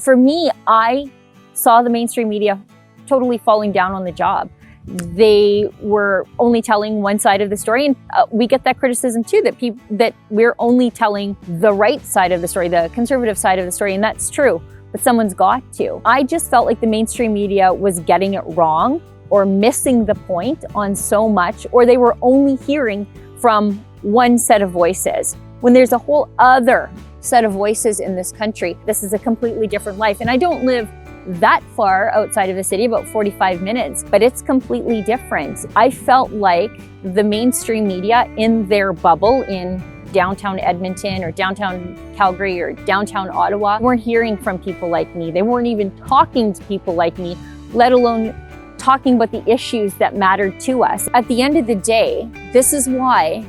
For me, I saw the mainstream media totally falling down on the job. They were only telling one side of the story, and we get that criticism too, that we're only telling the right side of the story, the conservative side of the story, and that's true, but someone's got to. I just felt like the mainstream media was getting it wrong or missing the point on so much, or they were only hearing from one set of voices when there's a whole other set of voices in this country. This is a completely different life, and I don't live that far outside of the city, about 45 minutes, but it's completely different. I felt like the mainstream media in their bubble in downtown Edmonton or downtown Calgary or downtown Ottawa weren't hearing from people like me. They weren't even talking to people like me, let alone talking about the issues that mattered to us. At the end of the day, this is why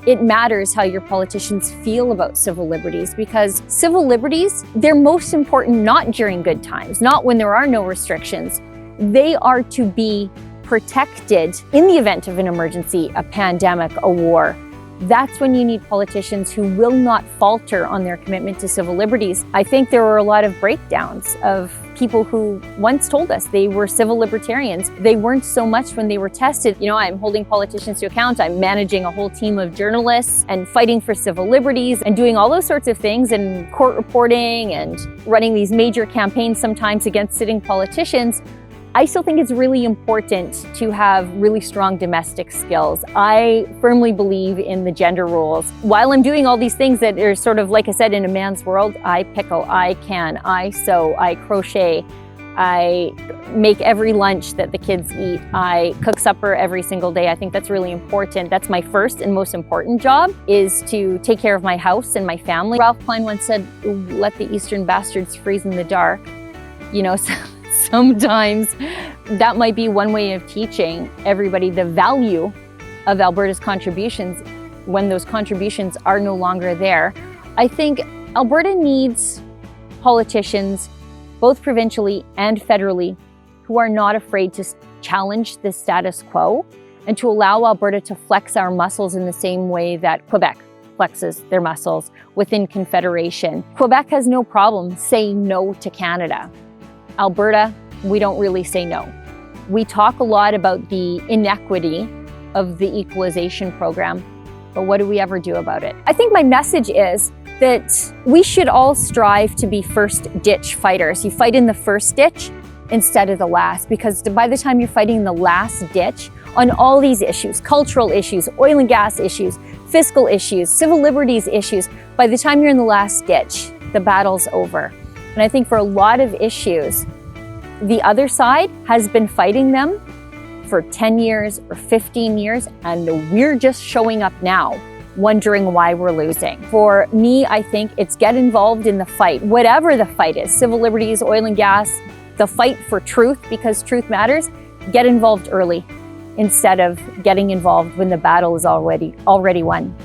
it matters how your politicians feel about civil liberties, because civil liberties, they're most important not during good times, not when there are no restrictions. They are to be protected in the event of an emergency, a pandemic, a war. That's when you need politicians who will not falter on their commitment to civil liberties. I think there were a lot of breakdowns of people who once told us they were civil libertarians. They weren't so much when they were tested. You know, I'm holding politicians to account. I'm managing a whole team of journalists and fighting for civil liberties and doing all those sorts of things and court reporting and running these major campaigns sometimes against sitting politicians. I still think it's really important to have really strong domestic skills. I firmly believe in the gender roles. While I'm doing all these things that are sort of, like I said, in a man's world, I pickle, I can, I sew, I crochet, I make every lunch that the kids eat, I cook supper every single day. I think that's really important. That's my first and most important job, is to take care of my house and my family. Ralph Klein once said, "Let the Eastern bastards freeze in the dark." You know, so sometimes that might be one way of teaching everybody the value of Alberta's contributions when those contributions are no longer there. I think Alberta needs politicians, both provincially and federally, who are not afraid to challenge the status quo and to allow Alberta to flex our muscles in the same way that Quebec flexes their muscles within Confederation. Quebec has no problem saying no to Canada. Alberta, we don't really say no. We talk a lot about the inequity of the equalization program, but what do we ever do about it? I think my message is that we should all strive to be first ditch fighters. You fight in the first ditch instead of the last, because by the time you're fighting in the last ditch on all these issues, cultural issues, oil and gas issues, fiscal issues, civil liberties issues, by the time you're in the last ditch, the battle's over. And I think for a lot of issues, the other side has been fighting them for 10 years or 15 years, and we're just showing up now, wondering why we're losing. For me, I think it's get involved in the fight, whatever the fight is, civil liberties, oil and gas, the fight for truth, because truth matters. Get involved early instead of getting involved when the battle is already won.